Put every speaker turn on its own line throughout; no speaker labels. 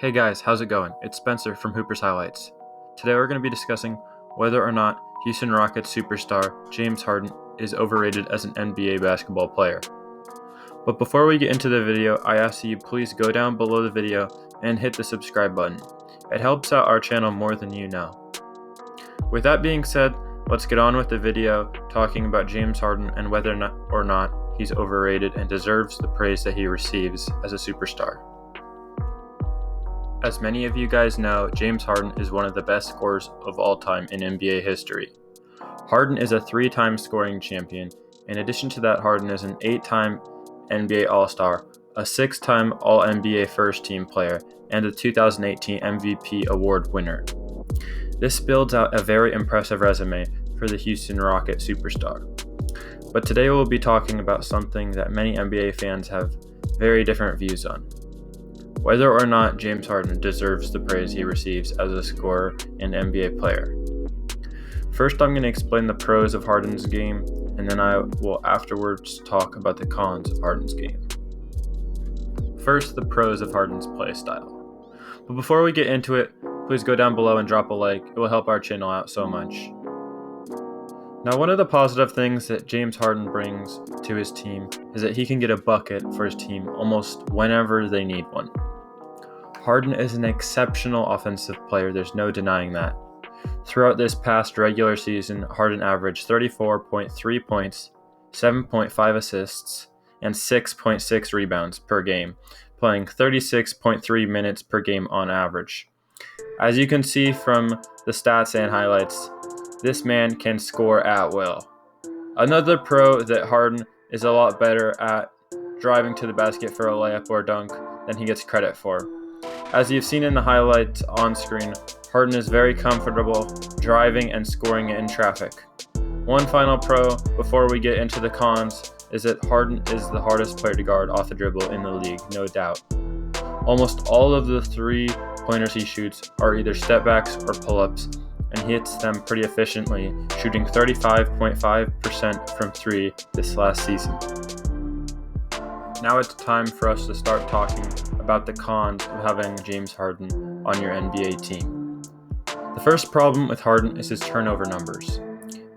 Hey guys, how's it going? It's Spencer from Hooper's Highlights. Today we're going to be discussing whether or not Houston Rockets superstar James Harden is overrated as an NBA basketball player. But before we get into the video, I ask that you please go down below the video and hit the subscribe button. It helps out our channel more than you know. With that being said, let's get on with the video talking about James Harden and whether or not he's overrated and deserves the praise that he receives as a superstar. As many of you guys know, James Harden is one of the best scorers of all time in NBA history. Harden is a 3-time scoring champion. In addition to that, Harden is an 8-time NBA All-Star, a 6-time All-NBA First Team player, and a 2018 MVP award winner. This builds out a very impressive resume for the Houston Rockets superstar. But today we'll be talking about something that many NBA fans have very different views on: whether or not James Harden deserves the praise he receives as a scorer and NBA player. First, I'm going to explain the pros of Harden's game, and then I will afterwards talk about the cons of Harden's game. First, the pros of Harden's play style. But before we get into it, please go down below and drop a like. It will help our channel out so much. Now, one of the positive things that James Harden brings to his team is that he can get a bucket for his team almost whenever they need one. Harden is an exceptional offensive player, there's no denying that. Throughout this past regular season, Harden averaged 34.3 points, 7.5 assists, and 6.6 rebounds per game, playing 36.3 minutes per game on average. As you can see from the stats and highlights, this man can score at will. Another pro that Harden is a lot better at driving to the basket for a layup or dunk than he gets credit for. As you've seen in the highlights on screen, Harden is very comfortable driving and scoring in traffic. One final pro before we get into the cons is that Harden is the hardest player to guard off the dribble in the league, no doubt. Almost all of the 3-pointers he shoots are either step backs or pull-ups, and he hits them pretty efficiently, shooting 35.5% from 3 this last season. Now it's time for us to start talking about the cons of having James Harden on your NBA team. The first problem with Harden is his turnover numbers.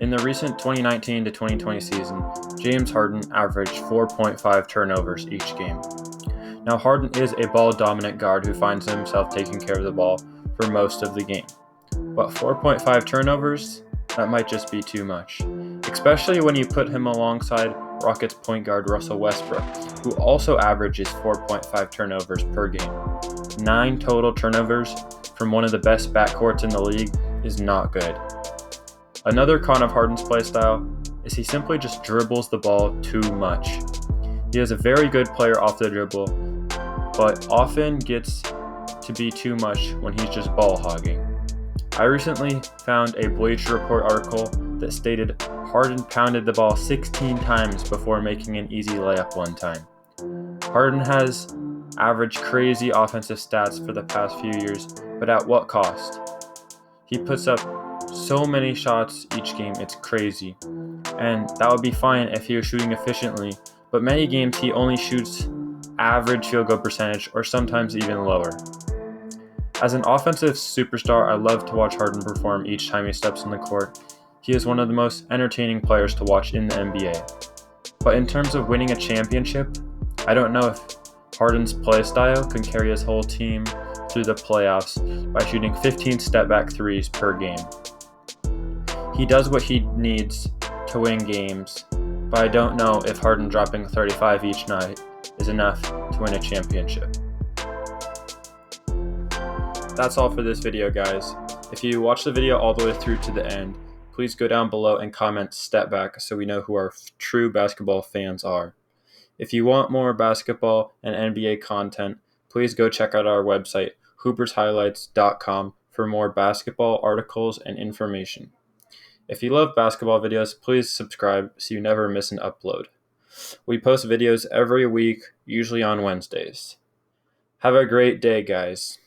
In the recent 2019 to 2020 season, James Harden averaged 4.5 turnovers each game. Now, Harden is a ball-dominant guard who finds himself taking care of the ball for most of the game. But 4.5 turnovers? That might just be too much, especially when you put him alongside Rockets point guard Russell Westbrook, who also averages 4.5 turnovers per game. 9 total turnovers from one of the best backcourts in the league is not good. Another con of Harden's play style is he simply just dribbles the ball too much. He is a very good player off the dribble, but often gets to be too much when he's just ball hogging. I recently found a Bleacher Report article that stated Harden pounded the ball 16 times before making an easy layup one time. Harden has averaged crazy offensive stats for the past few years, but at what cost? He puts up so many shots each game, it's crazy. And that would be fine if he was shooting efficiently, but many games he only shoots average field goal percentage or sometimes even lower. As an offensive superstar, I love to watch Harden perform each time he steps on the court. He is one of the most entertaining players to watch in the NBA. But in terms of winning a championship, I don't know if Harden's play style can carry his whole team through the playoffs by shooting 15 step-back threes per game. He does what he needs to win games, but I don't know if Harden dropping 35 each night is enough to win a championship. That's all for this video, guys. If you watch the video all the way through to the end, please go down below and comment step back so we know who our true basketball fans are. If you want more basketball and NBA content, please go check out our website, hoopershighlights.com, for more basketball articles and information. If you love basketball videos, please subscribe so you never miss an upload. We post videos every week, usually on Wednesdays. Have a great day, guys.